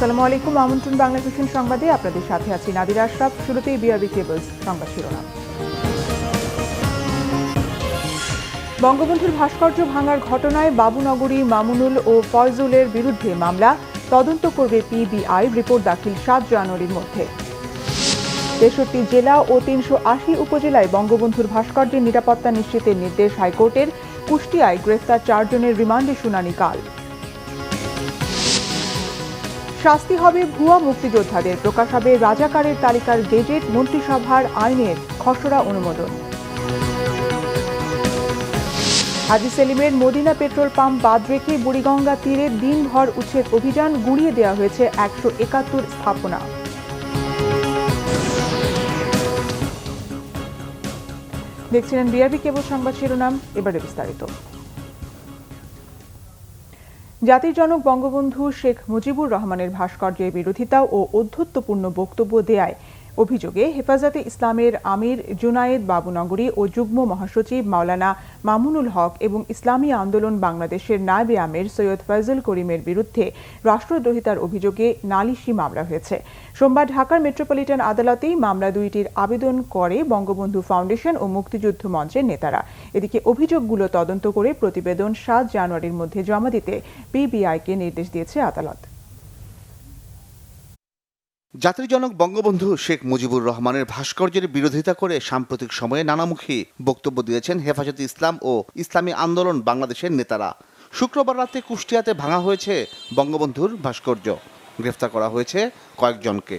আসসালামু আলাইকুম। আমন্ত্রণ বাংলা ভিশন সংবাদে আপনাদের সাথে আছি নাদিরা আশরাফ। শুরুতেই বিআরবি কেবলস সংবাদ শিরোনাম। বঙ্গবন্ধুর ভাস্কর্য ভাঙার ঘটনায় বাবুনগরী মামুনুল ও ফয়জুলের বিরুদ্ধে মামলা, তদন্ত করবে পিবিআই। রিপোর্ট দাখিল 7 জানুয়ারির মধ্যে। 63 জেলা ও 380 উপজেলায় বঙ্গবন্ধুর ভাস্কর্যের নিরাপত্তা নিশ্চিতের নির্দেশ হাইকোর্টের। কুষ্টিয়ায় গ্রেফতার 4 জনের রিমান্ডে শুনানি কাল। শাস্তি হবে ভুয়া মুক্তিযোদ্ধাদের, প্রকাশ হবে রাজাকারের তালিকার গেজেট। মন্ত্রিসভার আইনের খসড়া অনুমোদন। হাজী সেলিমের মদিনা পেট্রোল পাম্প বাদ রেখে বুড়িগঙ্গা তীরে দিনভর উচ্ছেদ অভিযান, গুড়িয়ে দেওয়া হয়েছে 171 স্থাপনা। দেখছিলেন বিআরবি কেবল সংবাদ শিরোনাম, এবারে বিস্তারিত। জাতির জনক বঙ্গবন্ধু শেখ মুজিবুর রহমানের ভাস্কর্যের বিরোধিতা ও ঔদ্ধত্যপূর্ণ বক্তব্য দেয়ায় অভিযোগে হেফাজতে ইসলামের আমির জুনায়েদ বাবুনগরী ও যুগ্ম মহাসচিব মাওলানা মামুনুল হক এবং ইসলামী আন্দোলন বাংলাদেশের নায়েবে আমির সৈয়দ ফয়জুল করিমের বিরুদ্ধে রাষ্ট্রদ্রোহিতার অভিযোগে নালিশি মামলা হয়েছে। সোমবার ঢাকার মেট্রোপলিটন আদালতেই মামলা দুইটির আবেদন করে বঙ্গবন্ধু ফাউন্ডেশন ও মুক্তিযুদ্ধ মঞ্চের নেতারা। এদিকে অভিযোগগুলো তদন্ত করে প্রতিবেদন 7 জানুয়ারির মধ্যে জমা দিতে পিবিআইকে নির্দেশ দিয়েছে আদালত। জাতির জনক বঙ্গবন্ধু শেখ মুজিবুর রহমানের ভাস্কর্যের বিরোধিতা করে সাম্প্রতিক সময়ে নানামুখী বক্তব্য দিয়েছেন হেফাজতে ইসলাম ও ইসলামী আন্দোলন বাংলাদেশের নেতারা। শুক্রবার রাতে কুষ্টিয়াতে ভাঙা হয়েছে বঙ্গবন্ধুর ভাস্কর্য। গ্রেফতার করা হয়েছে কয়েকজনকে।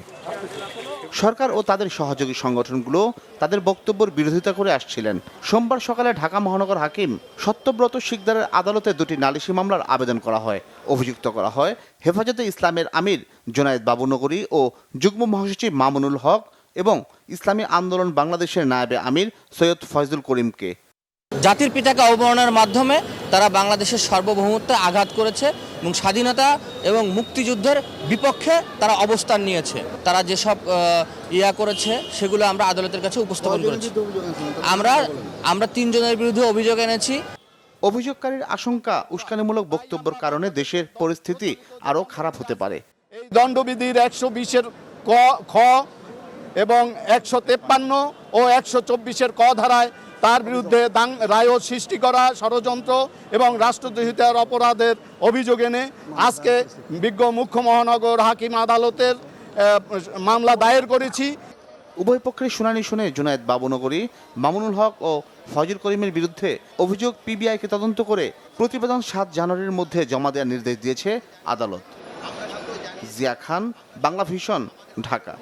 সরকার ও তাদের সহযোগী সংগঠনগুলো তাদের বক্তব্যের বিরোধিতা করে আসছিলেন। সোমবার সকালে ঢাকা মহানগর হাকিম সত্যব্রত শিকদারের আদালতে দুটি নালিশি মামলার আবেদন করা হয়। অভিযুক্ত করা হয় হেফাজতে ইসলামের আমির জুনায়েদ বাবুনগরী ও যুগ্ম মহাসচিব মামুনুল হক এবং ইসলামী আন্দোলন বাংলাদেশের নায়েবে আমির সৈয়দ ফয়জুল করিমকে। জাতির পিতাকে অবমাননার মাধ্যমে তারা বাংলাদেশের সার্বভৌমত্বে আঘাত করেছে এবং স্বাধীনতা এবং মুক্তিযুদ্ধের বিপক্ষে তারা অবস্থান নিয়েছে। তারা যেসব করেছে সেগুলো আমরা আদালতের কাছে উপস্থাপন করেছি। আমরা 3 জনের বিরুদ্ধে অভিযোগ এনেছি। অভিযোগকারীর আশঙ্কা উস্কানিমূলক বক্তব্যের কারণে দেশের পরিস্থিতি আরও খারাপ হতে পারে। এই দণ্ডবিধির 120-এর খ এবং 153 ও 124-এর ক ধারায় তার বিরুদ্ধে রায় সৃষ্টি করা, ষড়যন্ত্র এবং রাষ্ট্রদ্রোহিতার অপরাধের অভিযোগ এনে আজকে বিজ্ঞ মুখ্য মহানগর হাকিম আদালতের মামলা দায়ের করেছি। উভয় পক্ষের শুনানি শুনে জুনায়েদ বাবুনগরী, মামুনুল হক ও ফয়জুল করিমের বিরুদ্ধে অভিযোগ পিবিআইকে তদন্ত করে প্রতিবেদন 7 জানুয়ারির মধ্যে জমা দেওয়ার নির্দেশ দিয়েছে আদালত। জিয়া খান, বাংলা ভিশন, ঢাকা।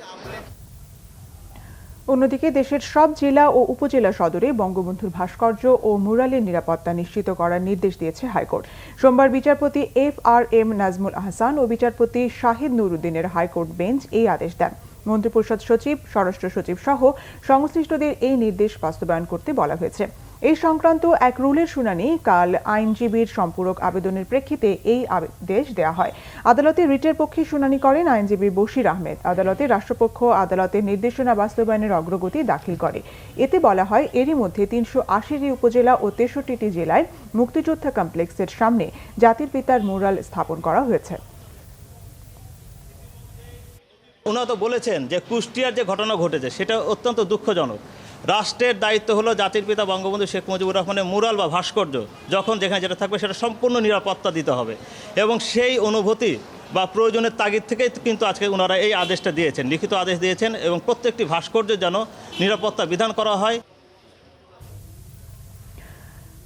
অন্যদিকে দেশের সব জেলা ও উপজেলা সদরে বঙ্গবন্ধুর ভাস্কর্য ও মুরালের নিরাপত্তা নিশ্চিত করার নির্দেশ দিয়েছে হাইকোর্ট। সোমবার বিচারপতি FRM নাজমুল আহসান ও বিচারপতি শাহিদ নুরুদ্দিনের হাইকোর্ট বেঞ্চ এই আদেশ দেন। মন্ত্রিপরিষদ সচিব, স্বরাষ্ট্র সচিব সহ সংশ্লিষ্টদের এই নির্দেশ বাস্তবায়ন করতে বলা হয়েছে। এই সংক্রান্ত এক রুলের শুনানি কাল আইনজীবীর সম্পূরক আবেদনের প্রেক্ষিতে এই আদেশ দেওয়া হয়। আদালতে রিটের পক্ষে শুনানি করেন আইনজীবী বশির আহমেদ। আদালতে রাষ্ট্রপক্ষ আদালতের নির্দেশনা বাস্তবায়নের অগ্রগতি দাখিল করে। এতে বলা হয়, এরই মধ্যে 380টি উপজেলা ও 63টি জেলায় মুক্তিযোদ্ধা কমপ্লেক্সের সামনে জাতির পিতার মুরাল স্থাপন করা হয়েছে। উনি তো বলেছেন যে কুষ্টিয়ার যে ঘটনা ঘটেছে সেটা অত্যন্ত দুঃখজনক। রাষ্ট্রের দায়িত্ব হলো জাতির পিতা বঙ্গবন্ধু শেখ মুজিবুর রহমানের মুরাল বা ভাস্কর্য যেখানে যেটা থাকবে সেটা সম্পূর্ণ নিরাপত্তা দিতে হবে এবং সেই অনুভূতি বা প্রয়োজনের তাগিদ থেকেই কিন্তু আজকে ওনারা এই আদেশটা দিয়েছেন, লিখিত আদেশ দিয়েছেন এবং প্রত্যেকটি ভাস্কর্যের যেন নিরাপত্তা বিধান করা হয়।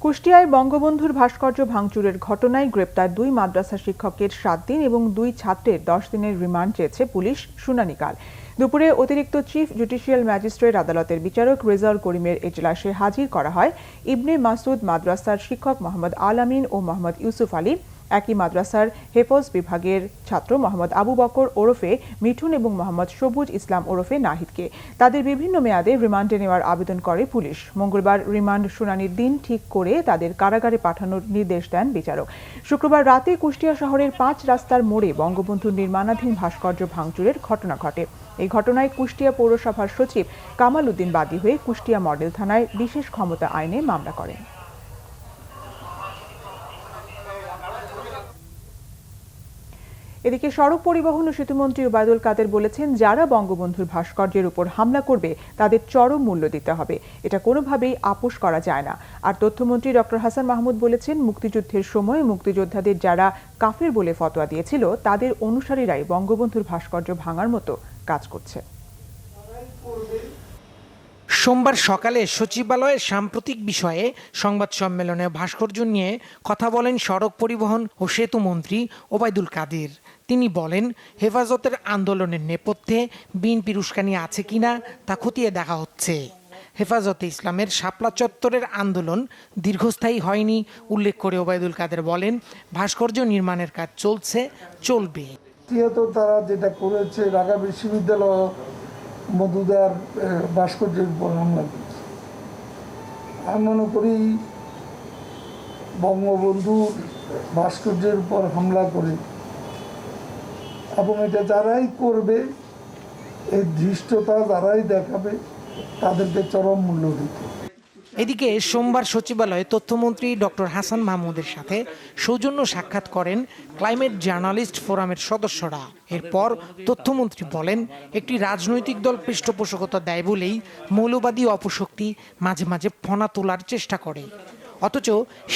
কুষ্টিয়ায় বঙ্গবন্ধুর ভাস্কর্য ভাঙচুরের ঘটনায় গ্রেপ্তার 2 মাদ্রাসা শিক্ষকের 7 দিন এবং 2 ছাত্রের 10 দিনের রিমান্ড চেয়েছে পুলিশ। শুনানিকাল দুপুরে অতিরিক্ত চিফ জুডিশিয়াল ম্যাজিস্ট্রেট আদালতের বিচারক রেজাউল করিমের এজলাসে হাজির করা হয় ইবনে মাসুদ মাদ্রাসার শিক্ষক মোহাম্মদ আল আমিন ও মোহাম্মদ ইউসুফ আলী, একই মাদ্রাসার হেফজ বিভাগের ছাত্র মোহাম্মদ আবু বকর ওরফে মিঠুন এবং মোহাম্মদ সবুজ ইসলাম ওরফে নাহিদকে। তাদের বিভিন্ন মেয়াদে রিমান্ডে নেওয়ার আবেদন করে পুলিশ। মঙ্গলবার রিমান্ড শুনানির দিন ঠিক করে তাদের কারাগারে পাঠানোর নির্দেশ দেন বিচারক। শুক্রবার রাতে কুষ্টিয়া শহরের 5 রাস্তার মোড়ে বঙ্গবন্ধুর নির্মাণাধীন ভাস্কর্য ভাঙচুরের ঘটনা ঘটে। এই ঘটনায় কুষ্টিয়া পৌরসভার সচিব কামাল উদ্দিন বাদী হয়ে কুষ্টিয়া মডেল থানায় বিশেষ ক্ষমতা আইনে মামলা করেন। এদিকে সড়ক পরিবহন ও সেতুমন্ত্রী ওবায়দুল কাদের বলেছেন, যারা বঙ্গবন্ধুর ভাস্কর্যের উপর হামলা করবে তাদের চরম মূল্য দিতে হবে, এটা কোনোভাবেই আপোষ করা যায় না। আর তথ্যমন্ত্রী ডক্টর হাসান মাহমুদ বলেছেন, মুক্তিযুদ্ধের সময় মুক্তিযোদ্ধাদের যারা কাফের বলে ফতোয়া দিয়েছিল তাদের অনুসারীরাই বঙ্গবন্ধুর ভাস্কর্য ভাঙার মতো কাজ করছে। সোমবার সকালে সচিবালয়ে সাম্প্রতিক বিষয়ে সংবাদ সম্মেলনে ভাস্কর্য নিয়ে কথা বলেন সড়ক পরিবহন ও সেতু মন্ত্রী ওবায়দুল কাদের। তিনি বলেন, হেফাজতের আন্দোলনের নেপথ্যে বিএনপির উস্কানি আছে কিনা তা খতিয়ে দেখা হচ্ছে। হেফাজতে ইসলামের শাপলা চত্বরের আন্দোলন দীর্ঘস্থায়ী হয়নি উল্লেখ করে ওবায়দুল কাদের বলেন, ভাস্কর্য নির্মাণের কাজ চলছে, চলবে। তারা যেটা করেছে, ঢাকা বিশ্ববিদ্যালয় মধুদার ভাস্কর্যের উপর হামলা করেছে। আমি মনে করি বঙ্গবন্ধুর ভাস্কর্যের উপর হামলা করে এবং এটা যারাই করবে, এই ধৃষ্টতা যারাই দেখাবে তাদেরকে চরম মূল্য দিতে। এদিকে সোমবার সচিবালয়ে তথ্যমন্ত্রী ডক্টর হাসান মাহমুদের সাথে সৌজন্য সাক্ষাৎ করেন ক্লাইমেট জার্নালিস্ট ফোরামের সদস্যরা। এরপর তথ্যমন্ত্রী বলেন, একটি রাজনৈতিক দল পৃষ্ঠপোষকতা দেয় বলেই মৌলবাদী অপশক্তি মাঝে মাঝে ফনা তোলার চেষ্টা করে, অথচ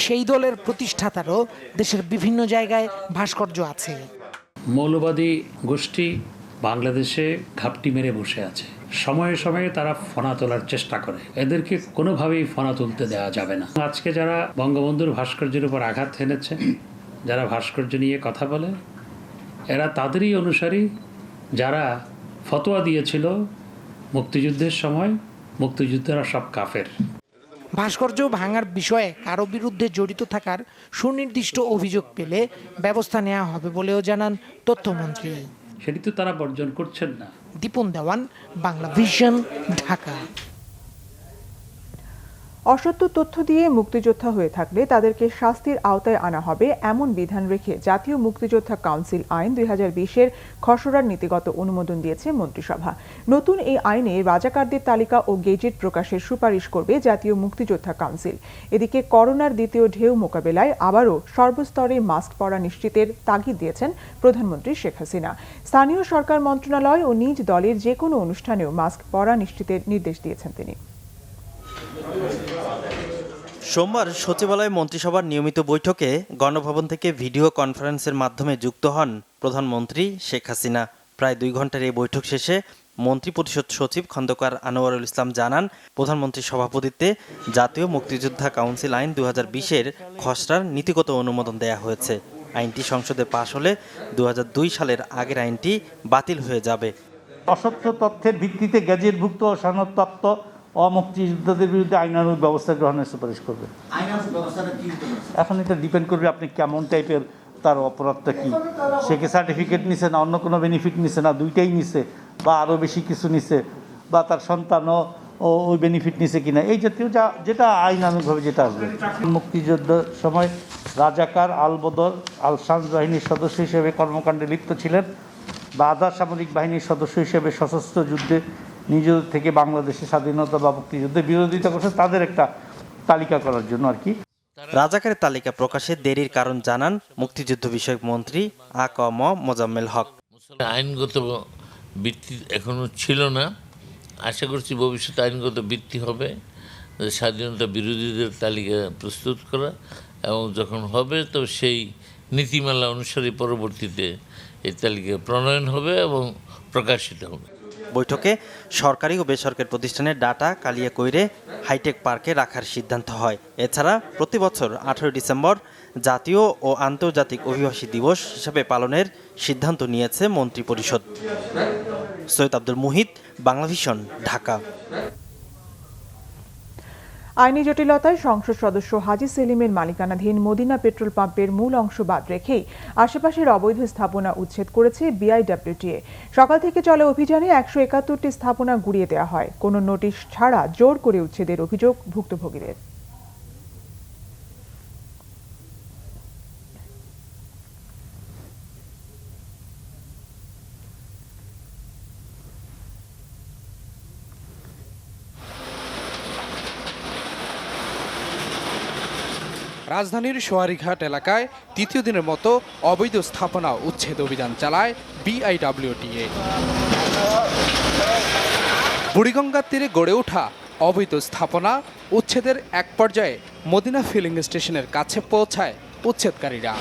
সেই দলের প্রতিষ্ঠাতারও দেশের বিভিন্ন জায়গায় ভাস্কর্য আছে। মৌলবাদী গোষ্ঠী বাংলাদেশে ঘাপটি মেরে বসে আছে, সময়ে সময়ে তারা ফনা তোলার চেষ্টা করে, এদেরকে কোনোভাবেই ফনা তুলতে দেওয়া যাবে না। আজকে যারা বঙ্গবন্ধুর ভাস্কর্যের উপর আঘাত হেনেছে, যারা ভাস্কর্য নিয়ে কথা বলে, এরা তাদেরই অনুসারী যারা ফতোয়া দিয়েছিল মুক্তিযুদ্ধের সময় মুক্তিযুদ্ধেরা সব কাফের। ভাস্কর্য ভাঙার বিষয়ে কারো বিরুদ্ধে জড়িত থাকার সুনির্দিষ্ট অভিযোগ পেলে ব্যবস্থা নেওয়া হবে বলেও জানান তথ্যমন্ত্রী। সেটি তো তারা বর্জন করছেন না। দীপন দেওয়ান, বাংলা ভিশন, ঢাকা। অসত্য তথ্য দিয়ে মুক্তিযোদ্ধা হয়ে থাকলে তাদেরকে শাস্তির আওতায় আনা হবে এমন বিধান রেখে জাতীয় মুক্তিযোদ্ধা কাউন্সিল আইন 2020-এর খসড়ার নীতিগত অনুমোদন দিয়েছে মন্ত্রিসভা। নতুন এই আইনে রাজাকারদের তালিকা ও গেজেট প্রকাশের সুপারিশ করবে জাতীয় মুক্তিযোদ্ধা কাউন্সিল। এদিকে করোনার দ্বিতীয় ঢেউ মোকাবেলায় আবারও সর্বস্তরে মাস্ক পরা নিশ্চিতের তাগিদ দিয়েছেন প্রধানমন্ত্রী শেখ হাসিনা। স্থানীয় সরকার মন্ত্রণালয় ও নিজ দলের যে কোনো অনুষ্ঠানেও মাস্ক পরা নিশ্চিতের নির্দেশ দিয়েছেন তিনি। সোমবার সচিবালয় মন্ত্রিসভার নিয়মিত বৈঠকে গণভবন থেকে ভিডিও কনফারেন্সের মাধ্যমে যুক্ত হন প্রধানমন্ত্রী শেখ হাসিনা। প্রায় 2 ঘন্টার এই বৈঠক শেষে মন্ত্রিপরিষদ সচিব খন্দকার আনোয়ারুল ইসলাম জানান, প্রধানমন্ত্রীর সভাপতিত্বে জাতীয় মুক্তিযোদ্ধা কাউন্সিল আইন 2020-এর খসড়ার নীতিগত অনুমোদন দেয়া হয়েছে। আইনটি সংসদে পাশ হলে 2002 সালের আগের আইনটি বাতিল হয়ে যাবে। অসত্য তথ্যের ভিত্তিতে গ্যাজেটভুক্ত ও সনদপ্রাপ্ত অমুক্তিযোদ্ধাদের বিরুদ্ধে আইনানুগ ব্যবস্থা গ্রহণের সুপারিশ করবে। এখন এটা ডিপেন্ড করবে আপনি কেমন টাইপের তার অপরাধটা কি, সে কি সার্টিফিকেট নিছে না অন্য কোনো বেনিফিট নিছে না দুইটাই নিছে বা আরও বেশি কিছু নিছে বা তার সন্তানও ওই বেনিফিট নিছে কিনা, এই জাতীয় যেটা আইনানুগভাবে যেটা আসবে। মুক্তিযুদ্ধের সময় রাজাকার, আলবদর, আল শামস বাহিনীর সদস্য হিসেবে কর্মকাণ্ডে লিপ্ত ছিলেন বা আধা সামরিক বাহিনীর সদস্য হিসেবে সশস্ত্র যুদ্ধে নিজেদের থেকে বাংলাদেশের স্বাধীনতা বা মুক্তিযুদ্ধে বিরোধিতা করছে, তাদের একটা তালিকা করার জন্য আর কি। রাজাকারের তালিকা প্রকাশে দেরির কারণ জানান মুক্তিযুদ্ধ বিষয়ক মন্ত্রী আ.ক.ম. মোজাম্মেল হক। আইনগত ভিত্তি এখনো ছিল না, আশা করছি ভবিষ্যতে আইনগত ভিত্তি হবে, স্বাধীনতা বিরোধীদের তালিকা প্রস্তুত করা, এবং যখন হবে তো সেই নীতিমালা অনুসারে পরবর্তীতে এই তালিকা প্রণয়ন হবে এবং প্রকাশিত হবে। বৈঠকে সরকারি ও বেসরকারি প্রতিষ্ঠানের ডাটা কালিয়াকৈরে হাইটেক পার্কে রাখার সিদ্ধান্ত হয়। এছাড়া প্রতি বছর 18 ডিসেম্বর জাতীয় ও আন্তর্জাতিক অভিবাসী দিবস হিসাবে পালনের সিদ্ধান্ত নিয়েছে মন্ত্রিপরিষদ। সৈয়দ আব্দুল মুহিত, বাংলা ভিশন, ঢাকা। আইনি জটিলতায় সংসদ সদস্য হাজী সেলিমের মালিকানাধীন মদিনা পেট্রোল পাম্পের মূল অংশ বাদ রেখেই আশেপাশের অবৈধ স্থাপনা উচ্ছেদ করেছে বিআইডব্লিউটিএ। সকাল থেকে চলে অভিযানে 171টি স্থাপনা গুড়িয়ে দেওয়া হয়। কোনো নোটিশ ছাড়া জোর করে উচ্ছেদের অভিযোগ ভুক্তভোগীদের। রাজধানীর সোয়ারীঘাট এলাকায় তৃতীয় দিনের মতো অবৈধ স্থাপনা উচ্ছেদ অভিযান চালায় বিআইডব্লিউটিএ। বুড়িগঙ্গার তীরে গড়ে ওঠা অবৈধ স্থাপনা উচ্ছেদের এক পর্যায়ে মদিনা ফিলিং স্টেশনের কাছে পৌঁছায় উচ্ছেদকারীরা।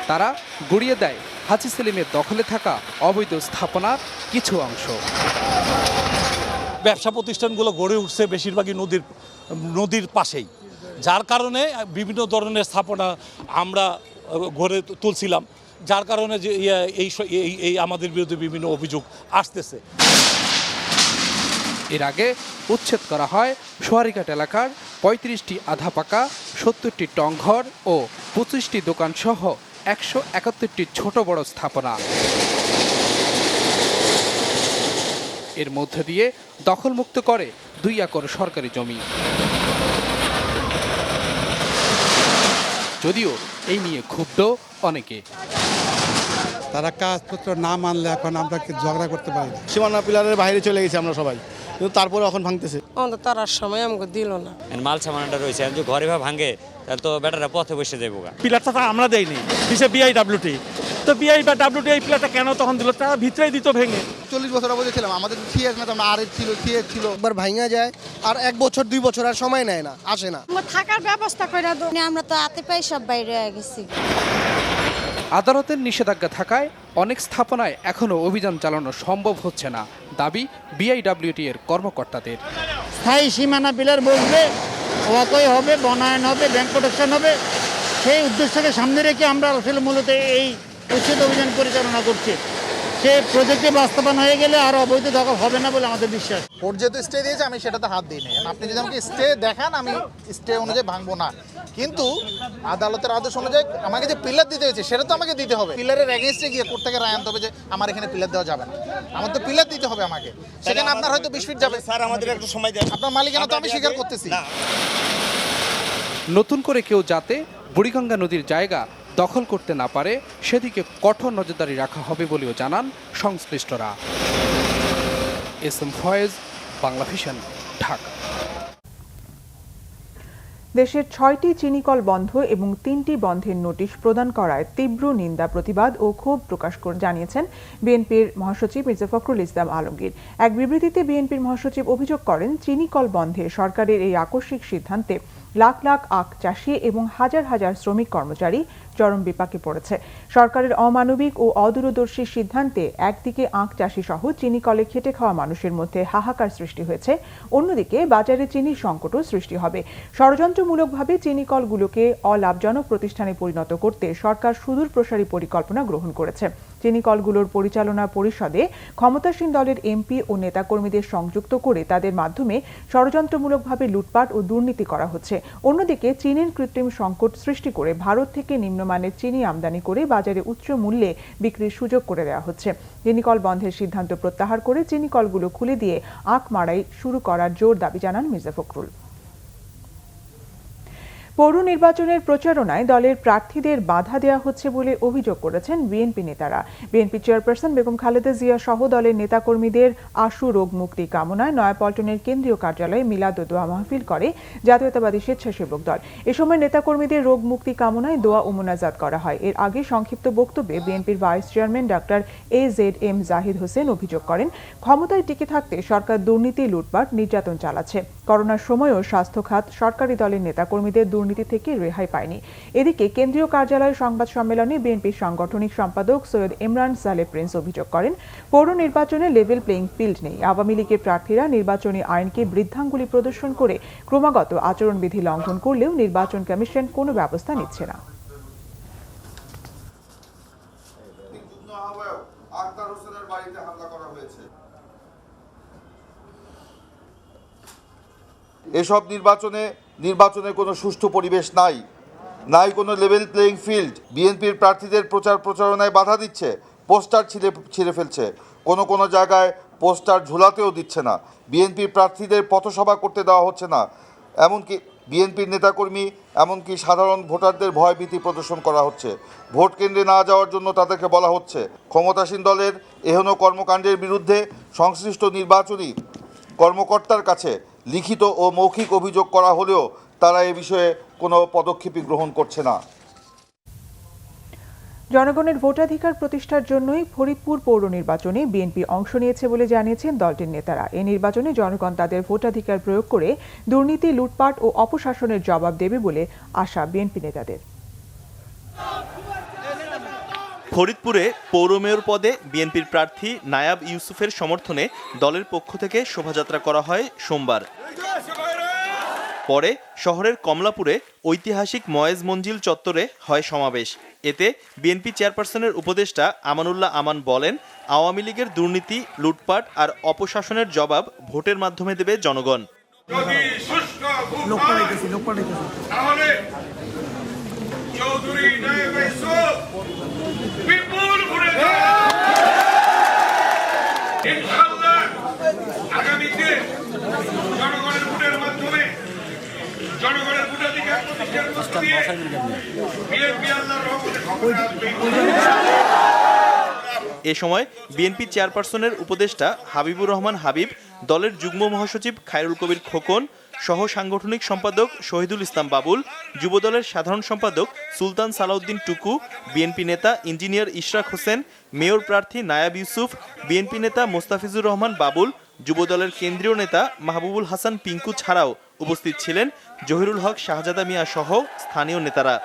তারা গুড়িয়ে দেয় হাজী সেলিমের দখলে থাকা অবৈধ স্থাপনার কিছু অংশ। ব্যবসা প্রতিষ্ঠানগুলো গড়ে উঠছে বেশিরভাগই নদীর পাশেই, যার কারণে বিভিন্ন ধরনের স্থাপনা আমরা গড়ে তুলছিলাম, যার কারণে যে এই আমাদের বিরুদ্ধে বিভিন্ন অভিযোগ আসতেছে। এর আগে উচ্ছেদ করা হয় সোয়ারীঘাট এলাকার ৩৫টি আধা পাকা, ৭০টি টংঘর ও ২৫টি দোকান সহ ১৭১টি ছোট বড় স্থাপনা। এর মধ্যে দিয়ে দখলমুক্ত করে ২ একর সরকারি জমি। যদিও এই নিয়ে ক্ষুব্ধ অনেকে। তারা কাজপত্র না মানলে এখন আমরা ঝগড়া করতে পারি না। সীমানা পিলারের বাইরে চলে গেছে আমরা সবাই, কিন্তু তারপরে এখন ভাঙতেছে। তার সময় আমাকে দিল না। মাল সামানটা রয়েছে, যদি ঘরে ভাঙে তাহলে তো বেটারা পথে বসে যাবো। পিলারটা আমরা দেয়নি, দিছে বিআইডব্লিউটি। তো বিআইডব্লিউটি এই পিলারটা কেন তখন দিল? তারা ভিতরেই দিত ভেঙে। 40 বছর বলেছিলাম আমাদের ছিল একবার ভাঙা যায় আর 1 বছর 2 বছর আর সময় নেয় না, আসে না। থাকার ব্যবস্থা করে দাও। আমরা তো হাতে পাই সব বাইরে হয়ে গেছি। আদালতের নিষেধাজ্ঞা থাকায় অনেক স্থাপনায় এখনও অভিযান চালানো সম্ভব হচ্ছে না, দাবি বিআইডব্লিউটি এর কর্মকর্তাদের। স্থায়ী সীমানা পিলার বসবে, ওয়াকওয়ে হবে, বনায়ন হবে, ব্যাংক প্রোটেকশন হবে, সেই উদ্দেশ্যকে সামনে রেখে আমরা আসলে মূলত এই উচ্ছেদ অভিযান পরিচালনা করছি। সেই প্রজেক্টে বাস্তবায়ন হয়ে গেলে আর অবৈধ দখল হবে না বলে আমাদের বিশ্বাস। কোর্ট যেহেতু স্টে দিয়েছে আমি সেটাতে হাত দিই নাই। আপনি যদি আমাকে স্টে দেখান আমি স্টে অনুযায়ী ভাঙবো না, কিন্তু আদালতের আদেশ অনুযায়ী আমাকে যে পিলার দিতে হয়েছে সেটা তো আমাকে দিতে হবে। পিলারের এগেইনস্টে গিয়ে কোর্ট থেকে রায় আনতে হবে যে আমার এখানে পিলার দেওয়া যাবে না, আমার তো পিলার দিতে হবে আমাকে। সেখানে আপনার হয়তো 20 ফিট যাবে। স্যার আমাদের একটু সময় দেন। আপনার মালিকানা তো আমি স্বীকার করতেছি। নতুন করে কেউ যাতে বুড়িগঙ্গা নদীর জায়গা দখল করতে না পারে সেদিকে কঠোর নজরদারি রাখা হবে বলেও জানান সংশ্লিষ্টরা। S M Foyez, Bangla vision, Dhaka. দেশের ৬টি চিনিকল বন্ধ এবং ৩টি বন্ধের নোটিশ প্রদান করায় তীব্র নিন্দা, প্রতিবাদ ও ক্ষোভ প্রকাশ করে জানিয়েছেন বিএনপির মহাসচিব মির্জা ফখরুল ইসলাম আলমগীর। এক বিবৃতিতে বিএনপির মহাসচিব অভিযোগ করেন, চিনিকল বন্ধে সরকারের এই আকস্মিক সিদ্ধান্তে লাখ লাখ আখ চাষি এবং হাজার হাজার শ্রমিক কর্মচারী চরম বিপাকে পড়েছে। সরকারের অমানবিক ও অদূরদর্শী সিদ্ধান্তে একদিকে আখ চাষি সহ চিনি কলে খেটে খাওয়া মানুষের মধ্যে হাহাকার সৃষ্টি হয়েছে, অন্যদিকে বাজারে চিনির সংকটও সৃষ্টি হবে। ষড়যন্ত্রমূলকভাবে চিনি কলগুলোকে অলাভজনক প্রতিষ্ঠানে পরিণত করতে সরকার সুদূর প্রসারী পরিকল্পনা গ্রহণ করেছে। চিনি কলগুলোর পরিচালনা পরিষদে ক্ষমতাসীন দলের এমপি ও নেতাকর্মীদের সংযুক্ত করে তাদের মাধ্যমে ষড়যন্ত্রমূলকভাবে লুটপাট ও দুর্নীতি করা হচ্ছে। অন্যদিকে চিনির কৃত্রিম সংকট সৃষ্টি করে ভারত থেকে নিম্নমানের চিনি আমদানি করে বাজারে উচ্চ মূল্যে বিক্রির সুযোগ করে দেওয়া হচ্ছে। চিনিকল বন্ধের সিদ্ধান্ত প্রত্যাহার করে চিনিকলগুলো খুলে দিয়ে আখ মাড়াই শুরু করার জোর দাবি জানান মির্জা ফখরুল। পৌর নির্বাচনের প্রচারণায় দলের প্রার্থীদের বাধা দেওয়া হচ্ছে বলে অভিযোগ করেছেন বিএনপি নেতারা। বিএনপি চেয়ারপারসন বেগম খালেদা জিয়া সহ দলের নেতাকর্মীদের আশু রোগ মুক্তি কামনায় নয়াপল্টনের কেন্দ্রীয় কার্যালয়ে মিলাদ ও দোয়া মাহফিল করে জাতীয়তাবাদী স্বেচ্ছাসেবক দল। এ সময় নেতাকর্মীদের রোগ মুক্তি কামনায় দোয়া ও মোনাজাত করা হয়। এর আগে সংক্ষিপ্ত বক্তব্যে বিএনপির vice chairman doctor AZM Zahid Hossain অভিযোগ করেন, ক্ষমতায় টিকে থাকতে সরকার দুর্নীতি, লুটপাট, নির্যাতন চালাচ্ছে। করোনার সময়ও স্বাস্থ্য খাত সরকারি দলের নেতাকর্মীদের দুর্নীতি থেকে রেহাই পায়নি। এদিকে কেন্দ্রীয় কার্যালয়ের সংবাদ সম্মেলনে বিএনপির সাংগঠনিক সম্পাদক সৈয়দ ইমরান সালে প্রিন্স অভিযোগ করেন, পৌর নির্বাচনে লেভেল প্লেইং ফিল্ড নেই। আওয়ামী লীগের প্রার্থীরা নির্বাচনী আইনকে বৃদ্ধাঙ্গুলি প্রদর্শন করে ক্রমাগত আচরণবিধি লঙ্ঘন করলেও নির্বাচন কমিশন কোনো ব্যবস্থা নিচ্ছে না। এসব নির্বাচনে কোনো সুষ্ঠু পরিবেশ নাই কোনো লেভেল প্লেইং ফিল্ড। বিএনপির প্রার্থীদের প্রচারণায় বাধা দিচ্ছে, পোস্টার ছিঁড়ে ফেলছে, কোনো জায়গায় পোস্টার ঝুলাতেও দিচ্ছে না। বিএনপির প্রার্থীদের পথসভা করতে দেওয়া হচ্ছে না। এমনকি বিএনপির নেতাকর্মী, এমনকি সাধারণ ভোটারদের ভয়ভীতি প্রদর্শন করা হচ্ছে। ভোট কেন্দ্রে না যাওয়ার জন্য তাদেরকে বলা হচ্ছে। ক্ষমতাসীন দলের এহেন কর্মকাণ্ডের বিরুদ্ধে সংশ্লিষ্ট নির্বাচনী কর্মকর্তার কাছে লিখিত ও মৌখিক অভিযোগ করা হলেও তারা এ বিষয়ে কোনো পদক্ষেপই গ্রহণ করছে না। জনগণের ভোটাধিকার প্রতিষ্ঠার জন্যই ফরিদপুর পৌর নির্বাচনে বিএনপি অংশ নিয়েছে বলে জানিয়েছেন দলটির নেতারা। এই নির্বাচনে জনগণ তাদের ভোটাধিকার প্রয়োগ করে দুর্নীতি, লুটপাট ও অপশাসনের জবাব দেবে বলে আশা বিএনপি নেতাদের। ফরিদপুরে পৌর মেয়র পদে বিএনপির প্রার্থী নায়াব ইউসুফের সমর্থনে দলের পক্ষ থেকে শোভাযাত্রা করা হয় সোমবার। পরে শহরের কমলাপুরে ঐতিহাসিক ময়েজ মঞ্জিল চত্বরে হয় সমাবেশ। এতে বিএনপি চেয়ারপারসনের উপদেষ্টা আমানুল্লাহ আমান বলেন, আওয়ামী লীগের দুর্নীতি, লুটপাট আর অপশাসনের জবাব ভোটের মাধ্যমে দেবে জনগণ। এ সময় বিএনপি চেয়ারপারসনের উপদেষ্টা হাবিবুর রহমান হাবিব, দলের যুগ্ম মহাসচিব খায়রুল কবির খোকন, সহ সাংগঠনিক সম্পাদক শহীদুল ইসলাম বাবুল, যুবদলের সাধারণ সম্পাদক সুলতান সালাউদ্দিন টুকু, বিএনপি নেতা ইঞ্জিনিয়ার ইশরাক হোসেন, মেয়র প্রার্থী নায়াব ইউসুফ, বিএনপি নেতা মোস্তাফিজুর রহমান বাবুল, যুবদলের কেন্দ্রীয় নেতা মাহবুবুল হাসান পিঙ্কু ছাড়াও উপস্থিত ছিলেন জহিরুল হক শাহজাদা মিয়া সহ স্থানীয় নেতারা।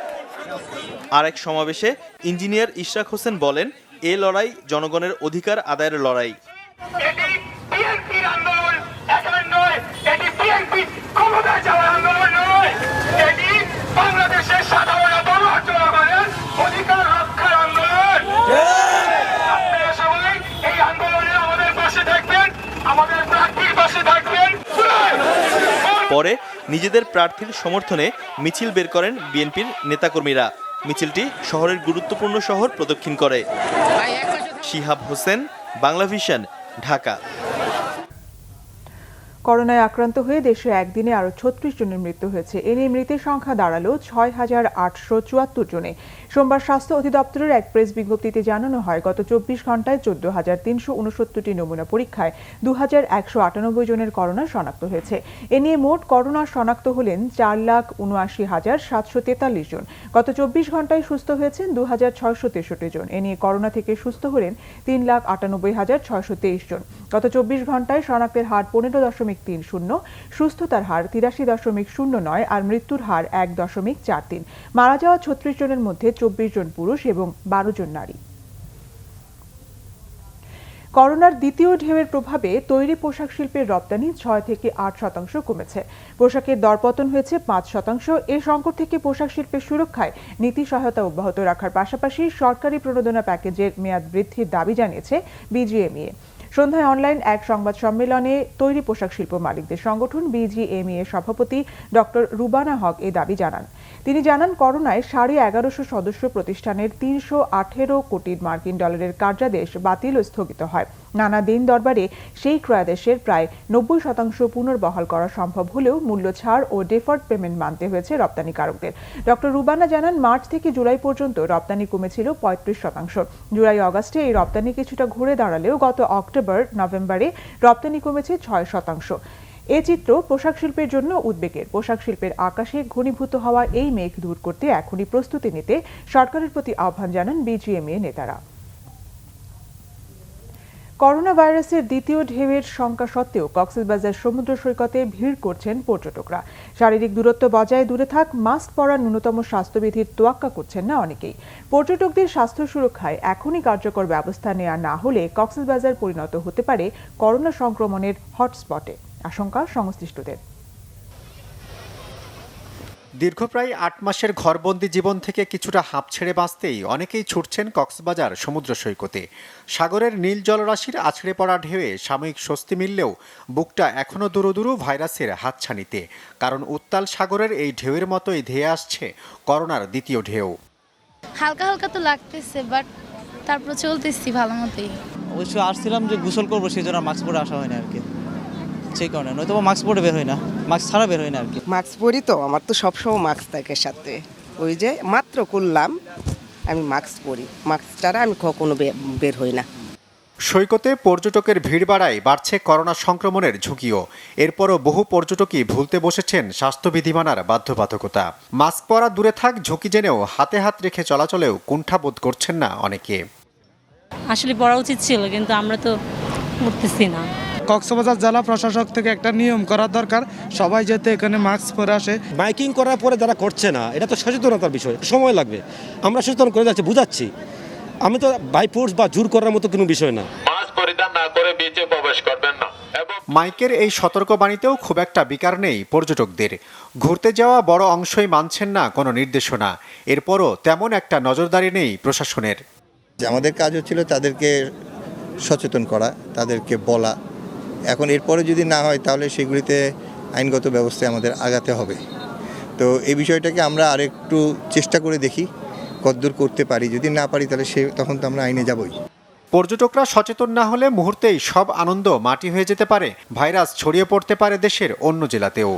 আরেক সমাবেশে ইঞ্জিনিয়ার ইশরাক হোসেন বলেন, এ লড়াই জনগণের অধিকার আদায়ের লড়াই। পরে নিজেদের প্রার্থীর সমর্থনে মিছিল বের করেন বিএনপির নেতাকর্মীরা। মিছিলটি শহরের গুরুত্বপূর্ণ শহর প্রদক্ষিণ করে। শিহাব হোসেন, বাংলাভিশন, ঢাকা। করোনায় আক্রান্ত হয়ে দেশে একদিনে আরও ৩৬ জনের মৃত্যু হয়েছে। এ নিয়ে মৃতের সংখ্যা দাঁড়ালো ৬,৮৭৪ জনে। সোমবার স্বাস্থ্য অধিদপ্তরের এক প্রেস বিজ্ঞপ্তিতে জানানো হয়, গত ২৪ ঘন্টায় ১৪,৩৬৯টি নমুনা পরীক্ষায় ২,১৯৮ জনের করোনা শনাক্ত হয়েছে। এ নিয়ে মোট করোনা শনাক্ত হলেন ৪,৭৯,৭৪৩ জন। গত ২৪ ঘন্টায় সুস্থ হয়েছেন ২,৬৬৩ জন। এ নিয়ে করোনা থেকে সুস্থ হলেন ৩,৯৮,৬২৩ জন। গত ২৪ ঘন্টায় শনাক্তের হার ১৫.৩০, সুস্থতার হার ৮৩.০৯ আর মৃত্যুর হার ১.৪৩। মারা যাওয়া ৩৬ জনের মধ্যে ২৪ জন পুরুষ এবং ১২ জন নারী। করোনার দ্বিতীয় ঢেউয়ের প্রভাবে তৈরি পোশাক শিল্পের রপ্তানি ৬ থেকে ৮ শতাংশ কমেছে। পোশাকের দরপতন হয়েছে ৫ শতাংশ। এ সংকট থেকে পোশাক শিল্পের সুরক্ষায় নীতি সহায়তা অব্যাহত রাখার পাশাপাশি সরকারি প্রণোদনা প্যাকেজের মেয়াদ বৃদ্ধির দাবি জানিয়েছে বিজিএমইএ। সন্ধ্যায় অনলাইন এক সংবাদ সম্মেলনে তৈরি পোশাক শিল্প মালিকদের সংগঠন বিজিএমইএ সভাপতি ডক্টর রুবানা হক এ দাবি জানান। তিনি জানান, করোনায় ১১৫০ সদস্য প্রতিষ্ঠানের ৩১৮ কোটি মার্কিন ডলারের কার্যাদেশ বাতিল ও স্থগিত হয়। নানা দিন দরবারে সেই ক্রয়াদেশের প্রায় ৯০% পুনর্বহাল করা সম্ভব হলেও মূল্য ছাড় ও ডেফার্ড পেমেন্ট মানতে হয়েছে রপ্তানিকারকদের। ডক্টর রুবানা জানান, মার্চ থেকে জুলাই পর্যন্ত রপ্তানি কমেছিল ৩৫%। জুলাই আগস্টে এই রপ্তানি কিছুটা ঘুরে দাঁড়ালেও গত অক্টোবর নভেম্বরে রপ্তানি কমেছে ৬%। এ চিত্র পোশাক শিল্পের জন্য উদ্বেগের। পোশাক শিল্পের আকাশে ঘনীভূত হওয়া এই মেঘ দূর করতে এখনই প্রস্তুতি নিতে সরকারের প্রতি আহ্বান জানান বিজিএমইএ নেতারা। করোনা ভাইরাসের দ্বিতীয় ঢেউয়ের শঙ্কা সত্ত্বেও কক্সবাজার সমুদ্র সৈকতে ভিড় করছেন পর্যটকরা। শারীরিক দূরত্ব বজায় দূরে থাক, মাস্ক পরার ন্যূনতম স্বাস্থ্যবিধির তোয়াক্কা করছেন না অনেকেই। পর্যটকদের স্বাস্থ্য সুরক্ষায় এখনই কার্যকর ব্যবস্থা নেওয়া না হলে কক্সবাজার পরিণত হতে পারে করোনা সংক্রমণের হটস্পটে, আশঙ্কা সংশ্লিষ্টদের। দীর্ঘ প্রায় ৮ মাসের ঘরবন্দি জীবন থেকে কিছুটা হাঁপ ছেড়ে বাঁচতেই অনেকেই ছুটছেন কক্সবাজার সমুদ্র সৈকতে। সাগরের নীল জলরাশির আছড়ে পড়া ঢেউয়ে সাময়িক স্বস্তি মিললেও বুকটা এখনও দুরু দুরু ভাইরাসের হাতছানিতে। কারণ উত্তাল সাগরের এই ঢেউয়ের মতোই ধেয়ে আসছে করোনার দ্বিতীয় ঢেউ। হালকা হালকা তো লাগতেছে, বাট তারপর চলতেছি ভালো মতোই। অবশ্যই আসছিলাম যে গোসল করবো, সেই জন্য মাস্ক পরে আসা হয় না আর কি। সেই কারণে নয়তো মাস্ক পরে বের হয় না, মাস্ক ছাড়া বের হয় না আর কি। মাস্ক পরি তো, আমার তো সবসময় মাস্ক থাকে সাথে। ওই যে মাত্র করলাম আমি মাস্ক পরি, মাস্ক ছাড়া আমি কখনো বের হই না। সৈকতে পর্যটকের ভিড় বাড়ায় বাড়ছে করোনা সংক্রমণের ঝুঁকিও। এরপরও বহু পর্যটকই ভুলতে বসেছেন স্বাস্থ্যবিধি মানার বাধ্যবাধকতা। মাস্ক পরা দূরে থাক ঝুঁকি জেনেও হাতে হাত রেখে চলাচলেও কুণ্ঠাবোধ করছেন না অনেকে। আসলে পড়া উচিত ছিল, কিন্তু আমরা তো করতেছি না। কক্সবাজার জেলা প্রশাসক থেকে একটা নিয়ম করা দরকার, সবাই যাতে এখানে মাস্ক পরে আসে। মাইকিং করার পরে যারা করছে না, এটা তো সচেতনতার বিষয়, সময় লাগবে। আমরা সচেতন করে যাচ্ছি, বুঝাচ্ছি। আমি তো বাই ফোর্স বা জোর করার মতো কোনো বিষয় না। মাস্ক পরিধান না করে বিচে প্রবেশ করবেন না। মাইকের এই সতর্কবাণীতেও খুব একটা বিকার নেই পর্যটকদের। ঘুরতে যাওয়া বড় অংশই মানছেন না কোনো নির্দেশনা। এরপরও তেমন একটা নজরদারি নেই প্রশাসনের। আমাদের কাজ হচ্ছিল তাদেরকে সচেতন করা, তাদেরকে বলা। এখন এরপরে যদি না হয় তাহলে সেগুলিতে আইনগত ব্যবস্থায় আমাদের আগাতে হবে। তো এই বিষয়টাকে আমরা আরেকটু চেষ্টা করে দেখি কতদূর করতে পারি। যদি না পারি তাহলে তখন তো আমরা আইনে যাবই। পর্যটকরা সচেতন না হলে মুহূর্তেই সব আনন্দ মাটি হয়ে যেতে পারে। ভাইরাস ছড়িয়ে পড়তে পারে দেশের অন্য জেলাতেও।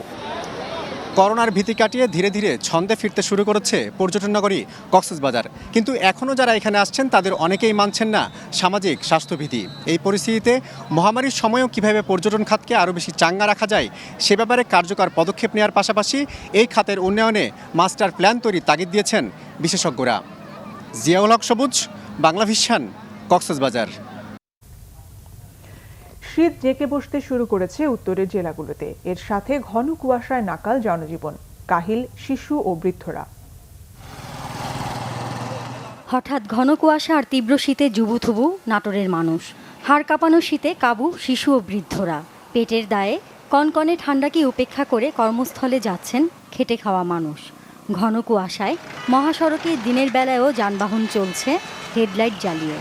করোনার ভীতি কাটিয়ে ধীরে ধীরে ছন্দে ফিরতে শুরু করেছে পর্যটন নগরী কক্সবাজার। কিন্তু এখনও যারা এখানে আসছেন তাদের অনেকেই মানছেন না সামাজিক স্বাস্থ্যবিধি। এই পরিস্থিতিতে মহামারীর সময়ও কিভাবে পর্যটন খাতকে আরও বেশি চাঙ্গা রাখা যায় সে ব্যাপারে কার্যকর পদক্ষেপ নেওয়ার পাশাপাশি এই খাতের উন্নয়নে মাস্টার প্ল্যান তৈরি তাগিদ দিয়েছেন বিশেষজ্ঞরা। জিয়াউল হক সবুজ, বাংলা ভিশন, কক্সবাজার। শীত জেঁকে বসতে শুরু করেছে উত্তরের জেলাগুলোতে। এর সাথে ঘন কুয়াশায় নাকাল জনজীবন, কাহিল শিশু ও বৃদ্ধরা। হঠাৎ ঘন কুয়াশা আর তীব্র শীতে জুবুথুবু নাটোরের মানুষ। হাড় কাঁপানো শীতে কাবু শিশু ও বৃদ্ধরা। পেটের দায়ে কনকনে ঠান্ডাকে উপেক্ষা করে কর্মস্থলে যাচ্ছেন খেটে খাওয়া মানুষ। ঘন কুয়াশায় মহাসড়কে দিনের বেলায়ও যানবাহন চলছে হেডলাইট জ্বালিয়ে।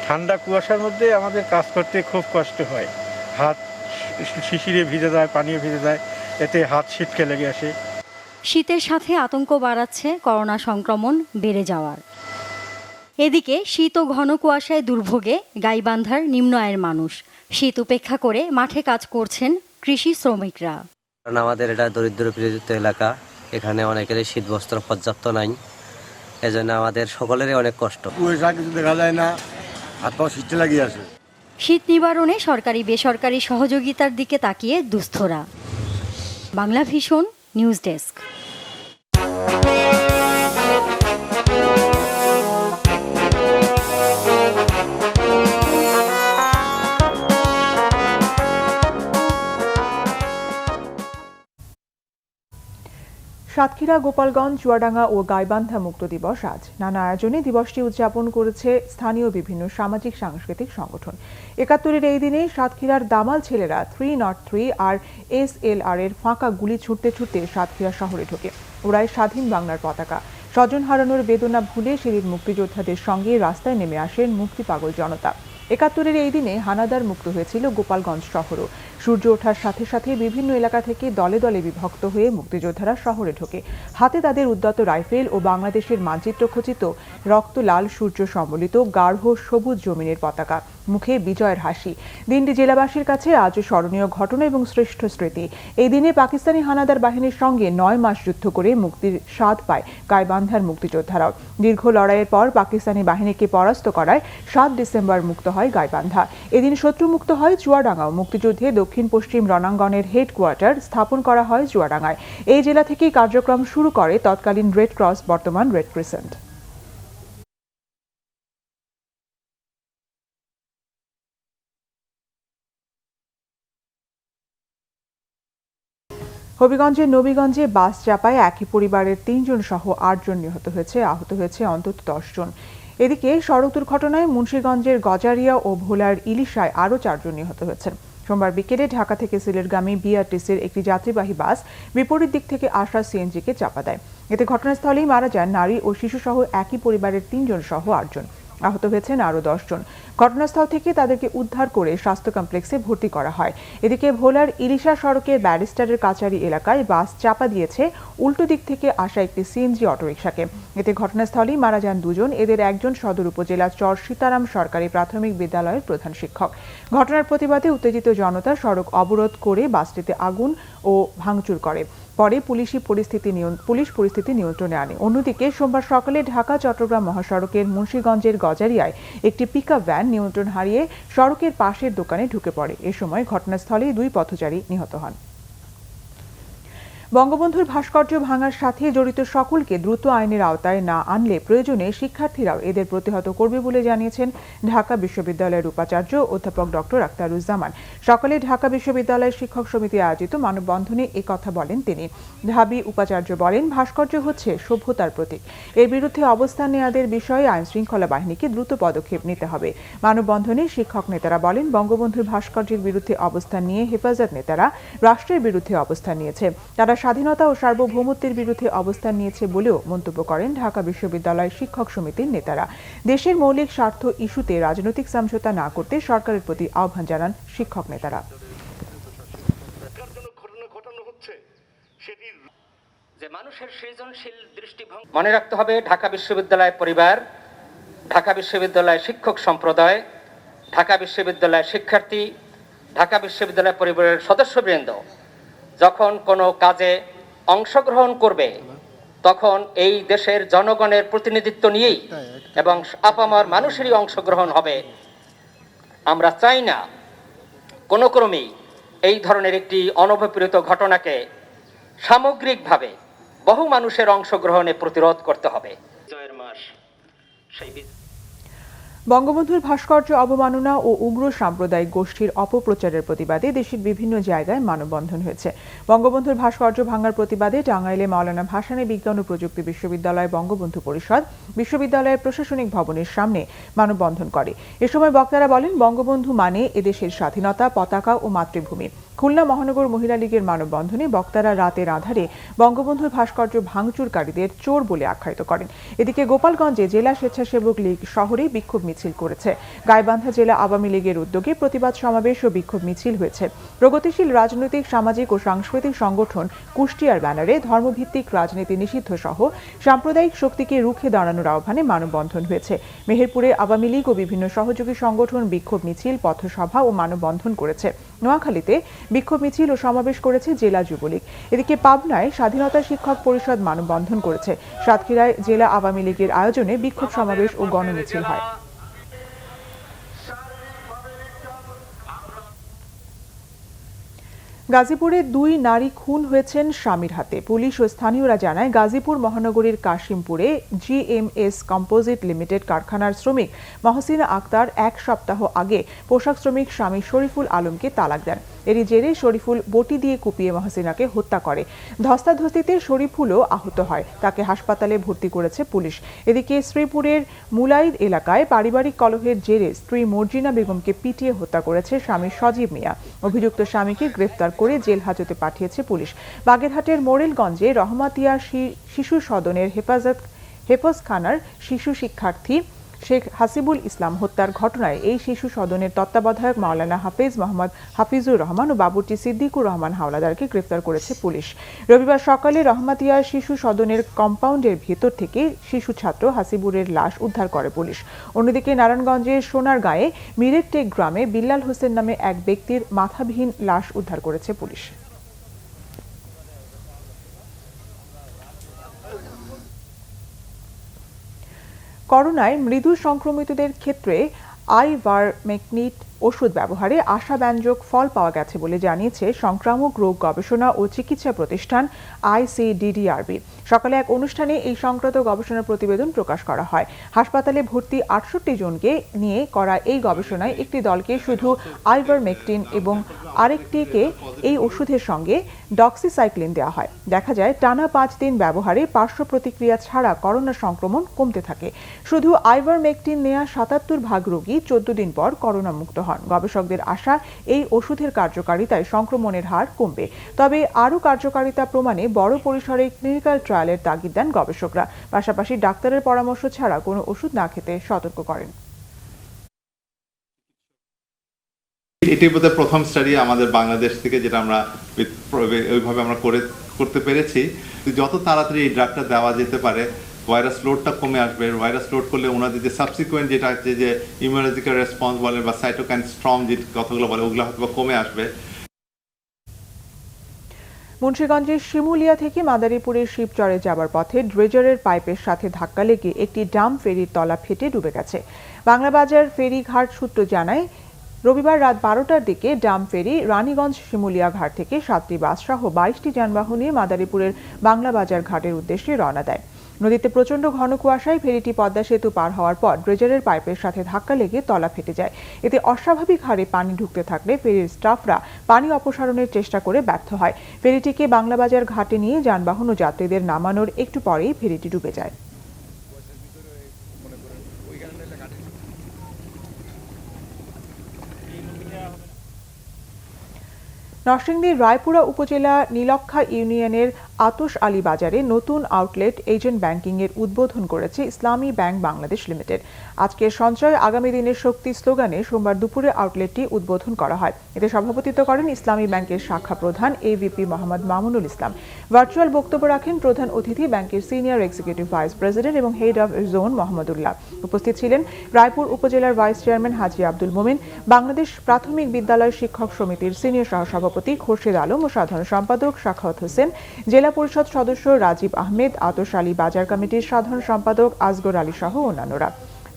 ঠান্ডা কুয়াশার মধ্যে আমাদের কাজ করতে খুব কষ্ট হয়। হাত শিশিরে ভিজে যায়, পানিও ভিজে যায়, এতে হাত শীতকে লেগে আসে। শীতের সাথে আতঙ্ক বাড়াচ্ছে করোনা সংক্রমণ বেড়ে যাওয়ার। এদিকে শীত ও ঘন কুয়াশায় দুর্ভোগে গাইবান্ধার নিম্ন আয়ের মানুষ। শীত উপেক্ষা করে মাঠে কাজ করছেন কৃষি শ্রমিকরা। কারণ আমাদের এটা দরিদ্র পীড়িত এলাকা, এখানে অনেকেরই শীত বস্ত্র পর্যাপ্ত নাই, এজন্য আমাদের সকলেরই অনেক কষ্ট। কুয়াশা কিছু দেখা যায় না, হাত পা শীতে লাগিয়ে আসে। শীত নিবারণে সরকারি বেসরকারি সহযোগিতার দিকে তাকিয়ে দুস্থরা। Bangla vision news desk. Satkhira, Gopalganj, Chuadanga ও গাইবান্ধা মুক্ত দিবস আজ। নানা আয়োজনে দিবসটি উদযাপন করেছে স্থানীয় বিভিন্ন সামাজিক সাংস্কৃতিক সংগঠন। ৭১-এর এই দিনে সাতক্ষীরার দামাল ছেলেরা 303 আর SLR এর ফাঁকা গুলি ছুটতে ছুটতে সাতক্ষীরা শহরে ঢোকে। ওরাই স্বাধীন বাংলার পতাকা। স্বজন হারানোর বেদনা ভুলে সেদিন মুক্তিযোদ্ধাদের সঙ্গে রাস্তায় নেমে আসেন মুক্তি পাগল জনতা। ৭১-এর এই দিনে হানাদার মুক্ত হয়েছিল গোপালগঞ্জ শহরও। সূর্য ওঠার সাথে সাথে বিভিন্ন এলাকা থেকে দলে দলে বিভক্ত হয়ে মুক্তিযোদ্ধারা শহরে ঢোকে। হাতে তাদের উদ্যত রাইফেল ও বাংলাদেশের মানচিত্র খচিত রক্ত লাল সূর্য সম্বলিত গাঢ় সবুজ জমিনের পতাকা, মুখে বিজয়ের হাসি। দিনটি জেলাবাসীর কাছে আজও স্মরণীয় ঘটনা এবং শ্রেষ্ঠ স্মৃতি। এই দিনে পাকিস্তানি হানাদার বাহিনীর সঙ্গে ৯ মাস যুদ্ধ করে মুক্তির স্বাদ পায় গাইবান্ধার মুক্তিযোদ্ধারাও। দীর্ঘ লড়াইয়ের পর পাকিস্তানি বাহিনীকে পরাস্ত করায় ৭ ডিসেম্বর মুক্ত হয় গাইবান্ধা। এদিন শত্রুমুক্ত হয় চুয়াডাঙ্গাও। মুক্তিযুদ্ধে দক্ষিণ পশ্চিম রণাঙ্গনের হেডকোয়ার্টার স্থাপন করা হয় চুয়াডাঙ্গায়। এই জেলা থেকেই কার্যক্রম শুরু করে তৎকালীন রেড ক্রস, বর্তমান রেড ক্রিসেন্ট। হবিগঞ্জের নবীগঞ্জে বাস চাপায় একই পরিবারের ৩ জন সহ ৮ জন নিহত হয়েছে, আহত হয়েছে অন্তত ১০ জন। এদিকে সড়ক দুর্ঘটনায় মুন্সিগঞ্জের গজারিয়া ও ভোলার ইলিশায় আরও ৪ জন নিহত হয়েছেন। সোমবার বিকেলে ঢাকা থেকে সিলেটগামী বিআরটিসির একটি যাত্রীবাহী বাস বিপরীত দিক থেকে আসা সিএনজিকে চাপা দেয়। এতে ঘটনাস্থলেই মারা যান নারী ও শিশুসহ একই পরিবারের ৩ জন সহ ৮ জন। আহত হয়েছেন আরও ১০ জন। ঘটনাস্থল থেকে তাদেরকে উদ্ধার করে স্বাস্থ্য কমপ্লেক্সে ভর্তি করা হয়। এদিকে ভোলার ইলিশা সড়কের ব্যারিস্টারের কাচারি এলাকায় বাস চাপা দিয়েছে উল্টো দিক থেকে আসা একটি সিএনজি অটোরিকশাকে। এতে ঘটনাস্থলেই মারা যান ২ জন। এদের একজন সদর উপজেলা চর সীতারাম সরকারি প্রাথমিক বিদ্যালয়ের প্রধান শিক্ষক। ঘটনার প্রতিবাদে উত্তেজিত জনতা সড়ক অবরোধ করে বাসটিতে আগুন ও ভাঙচুর করে। পরে পুলিশ পরিস্থিতি নিয়ন্ত্রণে আনে। অন্যদিকে সোমবার সকালে ঢাকা চট্টগ্রাম মহাসড়কের মুন্সিগঞ্জের গজারিয়ায় একটি পিকআপ ভ্যান নিয়ন্ত্রণ হারিয়ে সড়কের পাশের দোকানে ঢুকে পড়ে। এ সময় ঘটনাস্থলেই 2 পথচারী নিহত হন। বঙ্গবন্ধুর ভাস্কর্য ভাঙার সাথে জড়িত সকলকে দ্রুত আইনের আওতায় না আনলে প্রয়োজনে শিক্ষার্থীরাও এদের প্রতিহত করবে বলে জানিয়েছেন ঢাকা বিশ্ববিদ্যালয়ের উপাচার্য অধ্যাপক ডক্টর আখতারুজ্জামান। সকালে ঢাকা বিশ্ববিদ্যালয়ের শিক্ষক সমিতি আয়োজিত মানববন্ধনে একথা বলেন তিনি। ঢাবি উপাচার্য বলেন, ভাস্কর্য হচ্ছে সভ্যতার প্রতীক। এর বিরুদ্ধে অবস্থান নেওয়াদের বিষয়ে আইন শৃঙ্খলা বাহিনীকে দ্রুত পদক্ষেপ নিতে হবে। মানববন্ধনে শিক্ষক নেতারা বলেন, বঙ্গবন্ধুর ভাস্কর্যের বিরুদ্ধে অবস্থান নিয়ে হেফাজত নেতারা রাষ্ট্রের বিরুদ্ধে অবস্থান নিয়েছে। তারা স্বাধীনতা ও সার্বভৌমত্বের বিরুদ্ধে অবস্থান নিয়েছে বলেও মন্তব্য করেন ঢাকা বিশ্ববিদ্যালয় শিক্ষক সমিতির নেতারা। দেশের মৌলিক স্বার্থ ইস্যুতে রাজনৈতিক সমঝোতা না করতে সরকারের প্রতি আহ্বান জানান শিক্ষক নেতারা। মনে রাখতে হবে, ঢাকা বিশ্ববিদ্যালয় পরিবার, ঢাকা বিশ্ববিদ্যালয় শিক্ষক সম্প্রদায়, ঢাকা বিশ্ববিদ্যালয়ের শিক্ষার্থী, ঢাকা বিশ্ববিদ্যালয় পরিবারের সদস্যবৃন্দ যখন কোনো কাজে অংশগ্রহণ করবে তখন এই দেশের জনগণের প্রতিনিধিত্ব নিয়েই এবং আপামর মানুষেরই অংশগ্রহণ হবে। আমরা চাই না কোনো ক্রমেই এই ধরনের একটি অনভিপ্রেত ঘটনাকে সামগ্রিকভাবে বহু মানুষের অংশগ্রহণে প্রতিরোধ করতে হবে। জয়ের মাস সেই বঙ্গবন্ধুর ভাস্কর্য অবমাননা ও উগ্র সাম্প্রদায়িক গোষ্ঠীর অপপ্রচারের প্রতিবাদে দেশের বিভিন্ন জায়গায় মানববন্ধন হয়েছে। বঙ্গবন্ধুর ভাস্কর্য ভাঙার প্রতিবাদে টাঙ্গাইলে মাওলানা ভাসানী বিজ্ঞান ও প্রযুক্তি বিশ্ববিদ্যালয় বঙ্গবন্ধু পরিষদ বিশ্ববিদ্যালয়ের প্রশাসনিক ভবনের সামনে মানববন্ধন করে। এ সময় বক্তারা বলেন, বঙ্গবন্ধু মানে এদেশের স্বাধীনতা, পতাকা ও মাতৃভূমি। খুলনা মহানগর মহিলা লীগের মানববন্ধনে বক্তারা রাতের আধারে বঙ্গবন্ধুর ভাস্কর্য ভাঙচুরকারীদের চোর বলে আখ্যায়িত করেন। এদিকে গোপালগঞ্জে জেলা স্বেচ্ছাসেবক লীগ শহরে বিক্ষোভ মিছিল করেছে। গাইবান্ধা জেলা আওয়ামী লীগের উদ্যোগে প্রতিবাদ সমাবেশ ও বিক্ষোভ মিছিল হয়েছে। প্রগতিশীল রাজনৈতিক, সামাজিক ও সাংস্কৃতিক সংগঠন কুষ্টিয়ার ব্যানারে ধর্মভিত্তিক রাজনীতি নিষিদ্ধ সহ সাম্প্রদায়িক শক্তিকে রুখে দাঁড়ানোর আহ্বানে মানববন্ধন হয়েছে। মেহেরপুরে আওয়ামী লীগ ও বিভিন্ন সহযোগী সংগঠন বিক্ষোভ মিছিল, পথসভা ও মানববন্ধন করেছে। নোয়াখালীতে বিক্ষোভ মিছিল ও সমাবেশ করেছে জেলা যুবলীগ। এদিকে পাবনায় স্বাধীনতা শিক্ষক পরিষদ মানববন্ধন করেছে। সাতক্ষীরায় জেলা আওয়ামী লীগের আয়োজনে বিক্ষোভ সমাবেশ ও গণমিছিল হয়। গাজীপুরে 2 নারী খুন হয়েছেন স্বামীর হাতে। পুলিশ ও স্থানীয়রা জানায়, গাজীপুর মহানগরীর কাশিমপুরে GMS কম্পোজিট লিমিটেড কারখানার শ্রমিক মহসিনা আক্তার 1 সপ্তাহ আগে পোশাক শ্রমিক স্বামী শরীফুল আলমকে তালাক দেন। এরই জেরে শরীফুল বটি দিয়ে কুপিয়ে মহসিনাকে হত্যা করে। ধস্তাধস্তিতে শরীফুলও আহত হয়। তাকে হাসপাতালে ভর্তি করেছে পুলিশ। এদিকে শ্রীপুরের মুলাইদ এলাকায় পারিবারিক কলহের জেরে স্ত্রী মর্জিনা বেগমকে পিটিয়ে হত্যা করেছে স্বামী সজীব মিয়া। অভিযুক্ত স্বামীকে গ্রেফতার করে জেল হাজতে পাঠিয়েছে পুলিশ। বাগেরহাটের মোরেলগঞ্জে রহমাতিয়া শিশু সদনের হেফজখানার শিশু শিক্ষার্থী শেখ হাসিবুল ইসলাম হত্যার ঘটনায় এই শিশু সদনের তত্ত্বাবধায়ক মাওলানা হাফেজ মোহাম্মদ হাফিজুর রহমান ও বাবুর্চি সিদ্দিকুর রহমান হাওলাদারকে গ্রেফতার করেছে পুলিশ। রবিবার সকালে রহমাতিয়া শিশু সদনের কম্পাউন্ডের ভেতর থেকে শিশু ছাত্র হাসিবুরের লাশ উদ্ধার করে পুলিশ। অন্যদিকে নারায়ণগঞ্জের সোনারগাঁয়ে মিরেরটেক গ্রামে বিল্লাল হোসেন নামে এক ব্যক্তির মাথাবিহীন লাশ উদ্ধার করেছে পুলিশ। করোনায় মৃদু সংক্রমিতদের ক্ষেত্রে আইভারমেকটিন ওষুধ ব্যবহারে আশাব্যঞ্জক ফল পাওয়া গেছে বলে জানিয়েছে সংক্রামক রোগ গবেষণা ও চিকিৎসা প্রতিষ্ঠান ICDDRB। সকালে এক অনুষ্ঠানে এই সংক্রান্ত গবেষণা প্রতিবেদন প্রকাশ করা হয়। হাসপাতালে ভর্তি 68 জনকে নিয়ে করা এই গবেষণায় একটি দলকে শুধু আইভারমেকটিন এবং আরেকটিকে এই ওষুধের সঙ্গে ডক্সিসাইক্লিন দেওয়া হয়। দেখা যায়, টানা 5 দিন ব্যবহারে পার্শ্ব প্রতিক্রিয়া ছাড়া করোনা সংক্রমণ কমতে থাকে। শুধু আইভারমেকটিন নেওয়া 77 ভাগ রোগী 14 দিন পর করোনা মুক্ত হন। গবেষকদের আশা, এই ওষুধের কার্যকারিতায় সংক্রমণের হার কমবে। তবে আরও কার্যকারিতা প্রমাণে বড় পরিসরে ক্লিনিক্যাল ট্রায়ালের তাগিদ দেন গবেষকরা। পাশাপাশি ডাক্তারের পরামর্শ ছাড়া কোনো ওষুধ না খেতে সতর্ক করেন। এটি বোধহয় প্রথম স্টাডি আমাদের বাংলাদেশ থেকে, যেটা আমরা ওইভাবে আমরা করতে পেরেছি। যত তাড়াতাড়ি এই ড্রাগটা দেওয়া যেতে পারে, ভাইরাস লোডটা কমে আসবে। ভাইরাস লোড করলে ওনাদের যে সাবসিকুয়েন্ট যেটা আছে, যে ইমিউনোলজিক্যাল রেসপন্স বলে বা সাইটোকাইন স্ট্রম যে কথাগুলো বলে, ওগুলো হয়তো কমে আসবে। মুন্সিগঞ্জের শিমুলিয়া থেকে মাদারীপুরের শিবচরে যাবার পথে ড্রেজারের পাইপের সাথে ধাক্কা লেগে একটি ডাম ফেরির তলা ফেটে ডুবে গেছে। বাংলাবাজার ফেরিঘাট সূত্র জানায়, রবিবার রাত 12টার দিকে ডাম ফেরি রানীগঞ্জ শিমুলিয়া ঘাট থেকে 7টি বাস সহ 22টি যানবাহন নিয়ে মাদারীপুরের বাংলাবাজার ঘাটের উদ্দেশ্যে রওনা দেয়। নদীতে প্রচণ্ড ঘন কুয়াশায় ফেরিটি পদ্মা সেতু পার হওয়ার পর ড্রেজারের পাইপের সাথে ধাক্কা লেগে তলা ফেটে যায়। এতে অস্বাভাবিক হারে পানি ঢুকতে থাকলে ফেরির স্টাফরা পানি অপসারণের চেষ্টা করে ব্যর্থ হয়। ফেরিটিকে বাংলাবাজার ঘাটে নিয়ে যানবাহন ও যাত্রীদের নামানোর একটু পরেই ফেরিটি ডুবে যায়। নরসিংদীর রায়পুরা উপজেলা নীলক্ষা ইউনিয়নের আতস আলী বাজারে নতুন আউটলেট এজেন্ট ব্যাংকিং এর উদ্বোধন করেছে ইসলামী ব্যাংক বাংলাদেশ লিমিটেড। আজকের সঞ্চয় আগামী দিনের শক্তি স্লোগানে সোমবার দুপুরে আউটলেটটি উদ্বোধন করা হয়। এতে সভাপতিত্ব করেন ইসলামী ব্যাংকের শাখা প্রধান এভিপি মোহাম্মদ মামুনুল ইসলাম। ভার্চুয়াল বক্তব্য রাখেন প্রধান অতিথি ব্যাংকের সিনিয়র এক্সিকিউটিভ ভাইস প্রেসিডেন্ট এবং হেড অব জোন মোহাম্মদুল্লাহ। উপস্থিত ছিলেন রায়পুর উপজেলার ভাইস চেয়ারম্যান হাজী আব্দুল মোমিন, বাংলাদেশ প্রাথমিক বিদ্যালয় শিক্ষক সমিতির সিনিয়র সহসভাপতি খোরশেদ আলম ও সাধারণ সম্পাদক সাখাওয়াত হোসেন, জেলা পরিষদ সদস্য রাজীব আহমেদ, আতস আলী বাজার কমিটির সাধারণ সম্পাদক আসগর আলী সহ অন্যান্যরা।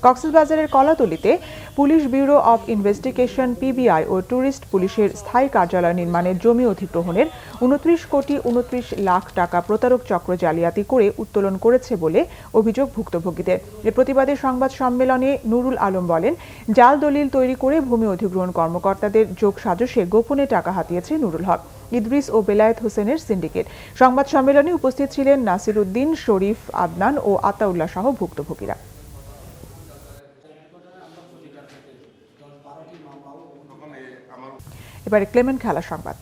কক্সবাজারের কলাতলিতে police bureau of investigation PBI ও ট্যুরিস্ট পুলিশের স্থায়ী কার্যালয় নির্মাণের জমি অধিগ্রহণের 29,29,00,000 টাকা প্রতারক চক্র জালিয়াতি করে উত্তোলন করেছে বলে অভিযোগ ভুক্তভোগীদের। এর প্রতিবাদে সংবাদ সম্মেলনে নুরুল আলম বলেন, জাল দলিল তৈরি করে ভূমি অধিগ্রহণ কর্মকর্তাদের যোগ সাজশে গোপনে টাকা হাতিয়েছে নুরুল হক, ইদ্রিস ও বেলায়েত হোসেনের সিন্ডিকেট। সংবাদ সম্মেলনে উপস্থিত ছিলেন নাসির উদ্দিন, শরীফ, আদনান ও আতাউল্লাহ সহ ভুক্তভোগীরা। এবারে ক্লেমেন্ট খেলা সংবাদ।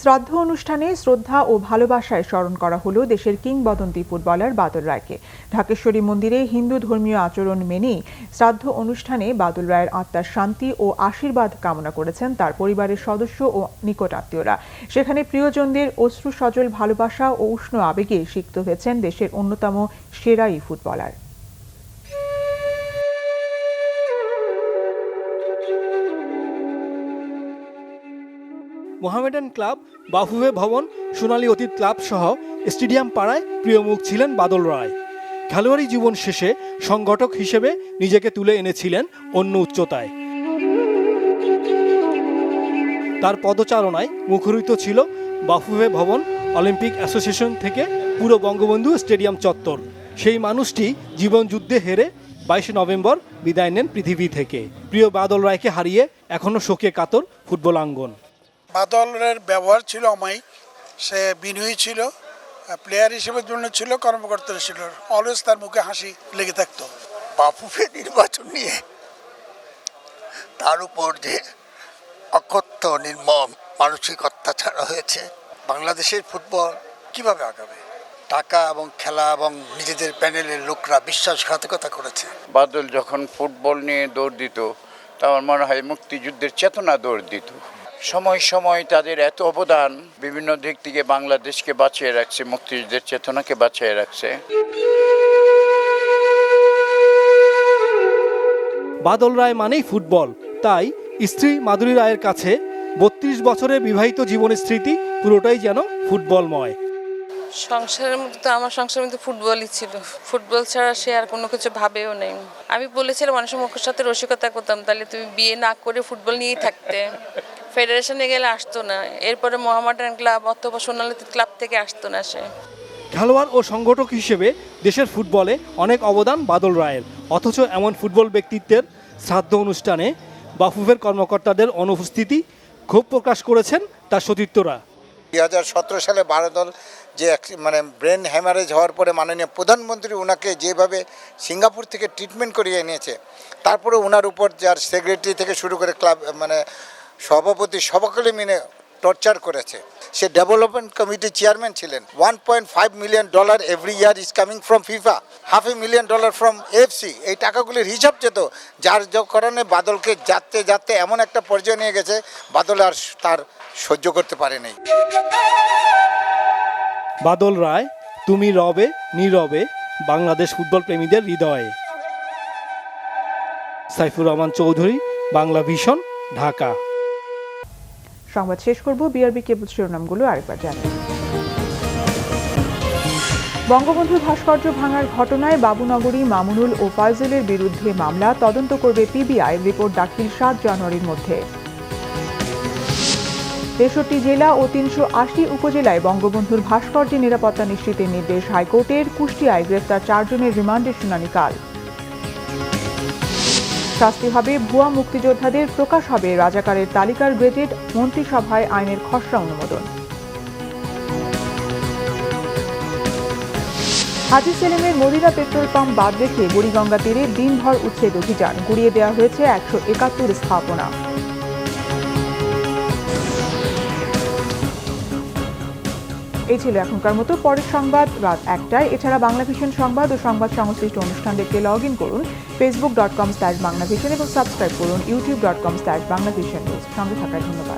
শ্রাদ্ধ অনুষ্ঠানে শ্রদ্ধা ও ভালোবাসায় স্মরণ করা হলো দেশের কিংবদন্তি ফুটবলার বাদল রায়কে। ঢাকেশ্বরী মন্দিরে হিন্দু ধর্মীয় আচরণ মেনেই শ্রাদ্ধ অনুষ্ঠানে বাদল রায়ের আত্মার শান্তি ও আশীর্বাদ কামনা করেছেন তার পরিবারের সদস্য ও নিকট আত্মীয়রা। সেখানে প্রিয়জনদের অশ্রু সজল ভালোবাসা ও উষ্ণ আবেগে সিক্ত হয়েছেন দেশের অন্যতম সেরা এই ফুটবলার। মোহামেডান ক্লাব, বাফুফে ভবন, সোনালী অতীত ক্লাব সহ স্টেডিয়াম পাড়ায় প্রিয় মুখ ছিলেন বাদল রায়। খেলোয়াড়ি জীবন শেষে সংগঠক হিসেবে নিজেকে তুলে এনেছিলেন অন্য উচ্চতায়। তার পদচারণায় মুখরিত ছিল বাফুফে ভবন, অলিম্পিক অ্যাসোসিয়েশন থেকে পুরো বঙ্গবন্ধু স্টেডিয়াম চত্বর। সেই মানুষটি জীবন যুদ্ধে হেরে 22 নভেম্বর বিদায় নেন পৃথিবী থেকে। প্রিয় বাদল রায়কে হারিয়ে এখনও শোকে কাতর ফুটবল আঙ্গন। বাদলের ব্যবহার ছিল অমায়িক, সে বিনয়ী ছিল, প্লেয়ার হিসেবে জন্য ছিল, কর্মকর্তা ছিল, অলওয়েজ তার মুখে হাসি লেগে থাকতো। বাফুফে নির্বাচন নিয়ে তার উপর যে অকথ্য নির্মম মানসিক অত্যাচার হয়েছে, বাংলাদেশের ফুটবল কিভাবে আগাবে? টাকা এবং খেলা এবং নিজেদের প্যানেলের লোকরা বিশ্বাসঘাতকতা করেছে। বাদল যখন ফুটবল নিয়ে দৌড় দিত, তা আমার মনে হয় মুক্তিযুদ্ধের চেতনা দৌড় দিত। সময় সময় তাদের এত অবদান বিভিন্ন দিক থেকে বাংলাদেশকে বাঁচিয়ে রাখছে, মুক্তিযুদ্ধের চেতনাকে বাঁচিয়ে রাখছে। বাদল রায় মানেই ফুটবল, তাই স্ত্রী মাধুরী রায়ের কাছে 32 বছরের বিবাহিত জীবনের স্মৃতি পুরোটাই যেন ফুটবলময়। সংসারের মধ্যে তো আমার সংসারের মধ্যে ফুটবলই ছিল, ফুটবল ছাড়া সে আর কোনো কিছু ভাবেও নেই। আমি বলেছিলাম মানুষের মুখের সাথে রসিকতা করতাম, তাহলে তুমি বিয়ে না করে ফুটবল নিয়েই থাকতে। ফেডারেশনে গেলে আসতো না, এরপরে মোহামেডান ক্লাব অথবা সোনালী ক্লাব থেকে আসতো না সে। খেলোয়াড় ও সংগঠক হিসেবে দেশের ফুটবলে অনেক অবদান বাদল রায়ের, অথচ এমন ফুটবল ব্যক্তিত্বের শ্রাদ্ধ অনুষ্ঠানে বাফুফের কর্মকর্তাদের অনুপস্থিতি ক্ষোভ প্রকাশ করেছেন তার সতীর্থরা। 2017 সালে বাদল যে ব্রেন হ্যামারেজ হওয়ার পরে মাননীয় প্রধানমন্ত্রী ওনাকে যেভাবে সিঙ্গাপুর থেকে ট্রিটমেন্ট করিয়ে এনেছে, তারপরে ওনার উপর যার সেক্রেটারি থেকে শুরু করে ক্লাব সভাপতি সবাইকে মিলে টর্চার করেছে। সে ডেভেলপমেন্ট কমিটির চেয়ারম্যান ছিলেন। $1.5 million every year is coming from FIFA, $500,000 from FC. এই টাকাগুলির হিসাব যেত, যার কারণে বাদলকে যাতে এমন একটা পর্যায়ে নিয়ে গেছে, বাদল আর তার সহ্য করতে পারেনি। বাদল রায়, তুমি রবে নীরবে, বাংলাদেশ ফুটবল প্রেমীদের হৃদয়ে। সাইফুর রহমান চৌধুরী, বাংলা ভিশন, ঢাকা। সংবাদ শেষ করব বিআরবি কেবল শিরোনামগুলো আরেকবার জানাই। বঙ্গবন্ধুর ভাস্কর্য ভাঙার ঘটনায় বাবুনগরী, মামুনুল ও ফয়জলের বিরুদ্ধে মামলা, তদন্ত করবে পিবিআই, রিপোর্ট দাখিল 7 জানুয়ারির মধ্যে। 63 জেলা ও 380 উপজেলায় বঙ্গবন্ধুর ভাস্কর্যের নিরাপত্তা নিশ্চিতের নির্দেশ হাইকোর্টের। কুষ্টিয়ায় গ্রেফতার 4 জনের রিমান্ডের শুনানি কাল। শাস্তি হবে ভুয়া মুক্তিযোদ্ধাদের, প্রকাশ হবে রাজাকারের তালিকার গেজেট, মন্ত্রিসভায় আইনের খসড়া অনুমোদন। হাজী সেলিমের মদিনা পেট্রোল পাম্প বাদ রেখে বুড়িগঙ্গা তীরে দিনভর উচ্ছেদ অভিযান, গুড়িয়ে দেওয়া হয়েছে 171 স্থাপনা। এই ছিল এখনকার মতো। পরের সংবাদ রাত 1টায়। এছাড়া বাংলা ভিশন সংবাদ ও সংবাদ সংশ্লিষ্ট অনুষ্ঠান দেখতে লগ ইন করুন facebook.com/বাংলাভিশন এবং সাবস্ক্রাইব করুন youtube.com/বাংলাভিশন নিউজ। সঙ্গে থাকার ধন্যবাদ।